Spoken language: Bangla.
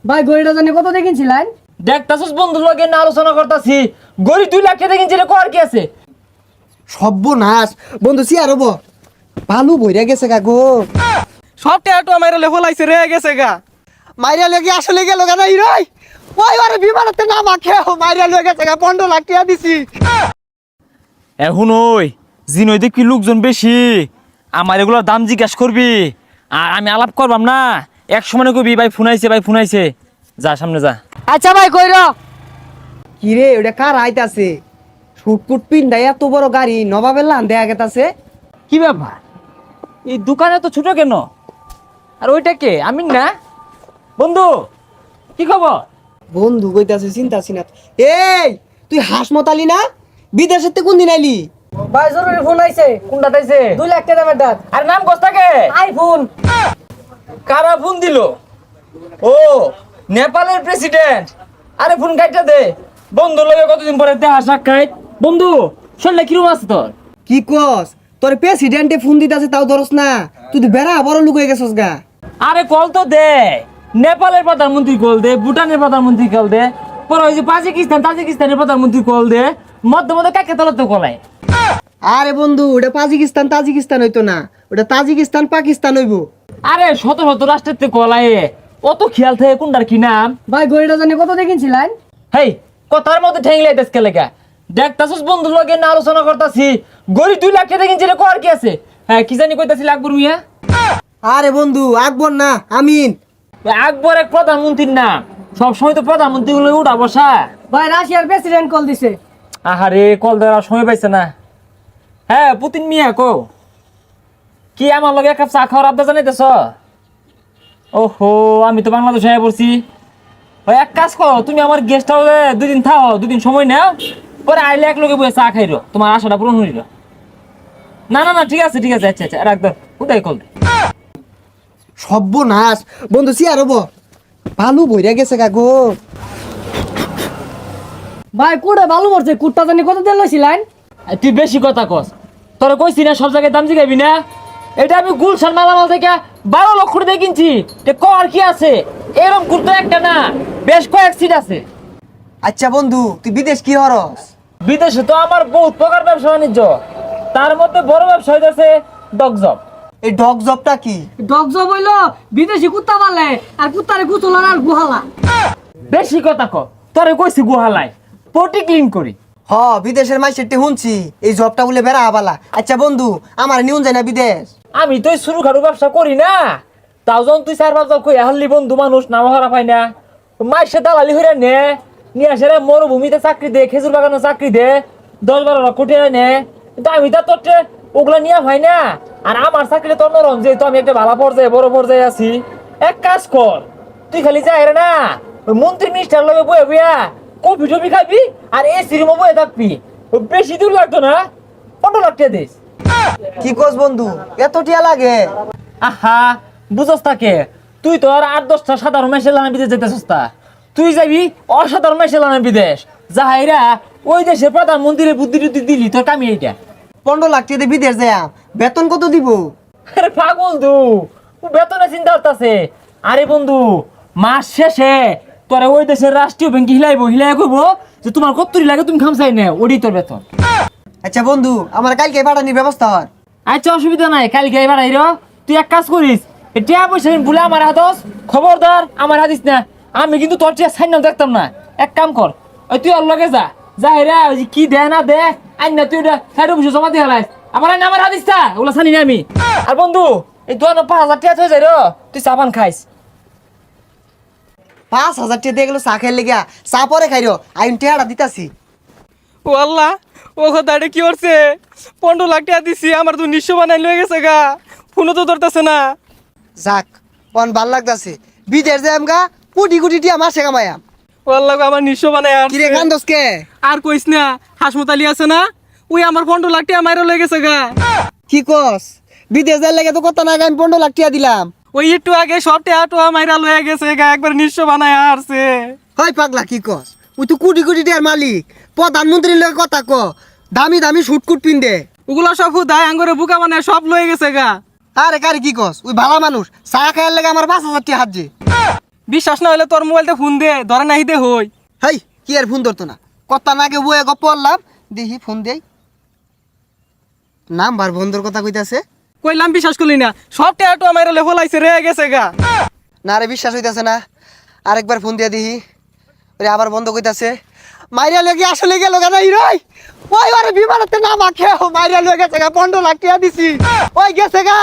ভাই গড়িটা জানি কত দেখিনছিলেন? দেখতাছস বন্ধুর লগে না আলোচনা করতাছি, গড়ি 2 লাখ টাকা দেখিনছিলে কর কি আছে? সর্বনাশ বন্ধু সিয়ার হবো ভালো বইরা গেছে গা গো। সব টেটো মাইরা লে ফলাইছে রে গেছে গা। মাইরা লেগে আসলে গেল গা নাই রই ওই আরে বিমানতে না মাখে মাইরা লেগে গেছে গা 15 লাখ টাকা দিছি। এখন ওই জিনই দেখি লোকজন বেশি, আমার এগুলোর দাম জিজ্ঞাস করবি আর আমি আলাপ করবাম না। এক সময় কবি ভাই ফোনাইছে যা সামনে যা। আচ্ছা ভাই কইর। কি রে ওটা কার আইতাছে? শুটকুট পিন্ডা এত বড় গাড়ি নবাবের লান দেয়া গেতাছে। কি ব্যাপার, এই দোকানে তো ছোট কেন? আর ওইটা কে? আমি না বন্ধু, কি খবর? বন্ধু কইতাছে চিন্তা সিনা। এই তুই হাসমতালি না? বিদেশের তে কোন দিন আইলি? ভাই জরুরি ফোন আইছে। কোনটা তাইছে? 2 লাখ টাকা দামের দাঁত। আর নাম কস্তাকে? আইফোন। কারা ফোন দিল? ও নেপালের প্রেসিডেন্ট। আরে ফোন কাটটা দে। বন্ধু লগে কতদিন পরে দেখা সাক্ষাৎ। বন্ধু শরীরে কিরকম আছে তোর? কি কস? তোর প্রেসিডেন্টে ফোন দিতাছে তাও ধরস না? তুই তো বেড়া বড় লুক হয়ে গেছস গা। আরে কল তো দে। নেপালের প্রধানমন্ত্রী কল দে, ভুটানের প্রধানমন্ত্রী কল দে, পরে ওই যে তাজিকিস্তানের প্রধানমন্ত্রী কল দে, মধ্যে কাকে তলত কলায়। আরে বন্ধু ওটা তাজিকিস্তান হইতো না, ওটা তাজিকিস্তান পাকিস্তান হইবো। আরে শত রাষ্ট্রের তে কলায় অত খেয়াল থাকে কোনটার কি নাম। ভাই গড়িটা জানি কত দেখিনছিলেন? হেই কথার মধ্যে ঠেংলে দেশকে লেখা দেখতাছস বন্ধুর লগে না আলোচনা করতাছি, গড়ি 2 লাখ টাকা কিনছিলে কর কি আছে? হ্যাঁ কি জানি কইতাছিল আকবর মিয়া। আরে বন্ধু আকবর না আমিন। আকবর এক প্রধানমন্ত্রীর নাম, সবসময় তো প্রধানমন্ত্রী গুলো উঠা বসা। ভাই রাশিয়ার প্রেসিডেন্ট কল দিছে। আহারে কল দেওয়ার সময় পাইছে না। হ্যাঁ পুতিন মিয়া কো কি আমার লগে এক কাপ চা খাওয়ার আবদা জানাইতেছ? ওহো আমি তো বাংলাদেশে আয়া পড়ছি। ওই এক কাজ করো, তুমি আমার গেস্ট হাউসে 2 দিন থাও, 2 দিন সময় নাও, পরে আইলে এক লগে বসে চা খাইরো, তোমার আশাটা পূরণ হইল। না ঠিক আছে আচ্ছা রাখ দাও, উদয় কল দে। সর্বনাশ বন্ধু সিয়ার হবো ভালো বইরা গেছে গা গো। ভাই কুড়ে ভালো করছে। কুটটা জানি কত দেন লইছিলেন? তুই বেশি কথা কস, তোরা কইছি না সব জায়গায় দাম জিগাবি না। এটা আমি গুলশান মালামাল থেকে 12 লক্ষ টাকা কিনছি, কর কি আছে? এরকম কুর্তা একটা না, বেশ কয়েক সিট আছে। আচ্ছা বন্ধু তুই বিদেশ কি হরস? বিদেশে তো আমার বহুত প্রকার ব্যবসা বাণিজ্য, তার মধ্যে বড় ব্যবসা হইতেছে ডগজব। এই ডগ জবটা কি? ডগ জব হইলো বিদেশি কুত্তা পালে আর কুত্তারে গুছলার আর গুহালা। বেশি কথা ক, তোরে কইছি গুহালায় পটি ক্লিন করি। হ বিদেশের মাইসেরটি শুনছি এই জবটা বলে বেড়া আবালা। আচ্ছা বন্ধু আমার নিউন যায় না বিদেশ? আমি তো শুরু খাটু ব্যবসা করি না, তাও যখন তুই 4-5 জন কই হাল্লি বন্ধু মানুষ নাম হারা পাই না, মাইসে দালালি হইরা নিয়ে আসে রে মরুভূমিতে চাকরি দে, খেজুর বাগানে চাকরি দে, 10-12 লাখ কোটি নে। কিন্তু আমি তো তোর ওগুলা নিয়ে হয় না। আর আমার চাকরি তোর নরম, যেহেতু আমি একটা ভালো পর্যায়ে বড় পর্যায়ে আছি। এক কাজ কর, তুই খালি যাই না ওই মন্ত্রী মিনিস্টার লগে বয়ে বইয়া কফি টফি খাবি আর এসি রুমে বয়ে থাকবি। বেশি দূর লাগতো না, 15 লাখ টাকা দিস। কি কস বন্ধু এত টিয়া লাগে? আহা বুঝস তাকে, তুই তো আর 8-10টা সাধারণ মেশে লানা বিদেশ যেতে সস্তা, তুই যাবি অসাধারণ মেশে লানা বিদেশ। যাহাইরা ওই দেশের প্রধানমন্ত্রীর বুদ্ধি টুদ্ধি দিলি তোর কামি এইটা। 15 লাখ টাকা দিয়ে বিদেশ যায় বেতন কত দিব? আরে পাগল তু, বেতনে চিন্তা করতেছে। আরে বন্ধু মাস শেষে তোরা ওই দেশের রাষ্ট্রীয় ব্যাংকে হিলাই কইবো যে তোমার কত্তরি লাগে তুমি খামসাই নে, ওডি তোর বেতন। আচ্ছা বন্ধু আমার কালকে পাঠানির ব্যবস্থা হর। আচ্ছা অসুবিধা নাই, কালকে এবার আইরো। তুই এক কাজ করিস, টিয়া পয়সা বলে আমার হাতস, খবরদার আমার হাতিস না। আমি কিন্তু তোর টিয়া সাইন দেখতাম না। এক কাম কর, ওই তুই ওর লগে যা হেরা কি দে না দে আইন না, তুই ওটা সাইড বসে জমা দিয়ে হালাইস। আমার হাতিস তা ওগুলো জানি না আমি। আর বন্ধু এই 5,000 টাকা হয়ে যায় রো, তুই চাপান খাইস। 5,000 টাকা দিয়ে গেলো চা খাই লেগা, চা পরে খাইরো আইন টেহাটা দিতাছি। ও আল্লাহ, ও কথাটা কি করছে? 15 লাখ টাকা দিছি, আমার তো নিঃস্ব বানাই লয়ে গেছে গা। ফোনও তো ধরতেছে না। যাক পন ভাল লাগতাছে, বিদেশ যাম গা কোটি কোটি টিয়া মাসে কামায়াম। ও আল্লাহ আমার নিঃস্ব বানাই আর কিরে কান্দস কে? আর কইস না, হাসমতালি আছে না, ওই আমার 15 লাখ টাকা মাইরা লয়ে গেছে গা। কি কস? বিদেশ যাই লাগে তো কত না আমি 15 লাখ টাকা দিলাম। ওই একটু আগে সব টাকা মাইরা লয়ে গেছে গা, একবার নিঃস্ব বানাই আসছে। হয় পাগলা কি কস? ওই তো কোটি কোটি টিয়ার মালিক, প্রধানমন্ত্রীর লগে কথা ক, দামি দামি শুটকুট পিন্দে। ওগুলো সব হুদায় আঙ্গরে বুকা বানায় সব লয়ে গেছে গা। আরে কারি কি কস? ওই ভালো মানুষ চা খাইয়ার লাগে আমার 5,000 টাকা হাত যে। বিশ্বাস না হলে তোর মোবাইলতে ফোন দে ধরে নাহি দে হই হেই কি আর ফোন ধরতো না কথা নাগে বয়ে গপ পড়লাম দেখি ফোন দেই নাম্বার বন্ধুর কথা কইতাছে কইলাম বিশ্বাস করলি না সব টেয়াটো আমার লেফলাইছে রে গেছে গা না রে বিশ্বাস হইতাছে না আরেকবার ফোন দিয়া দিহি ওরে আবার বন্ধ কইতাছে মাইরা লেগে আসলে গেল কেন রই ওই আরে বিমানতে নাম আখে মাইরা লয়ে গেছে গা 15 লাখ টাকা দিছি ওই গেছে গা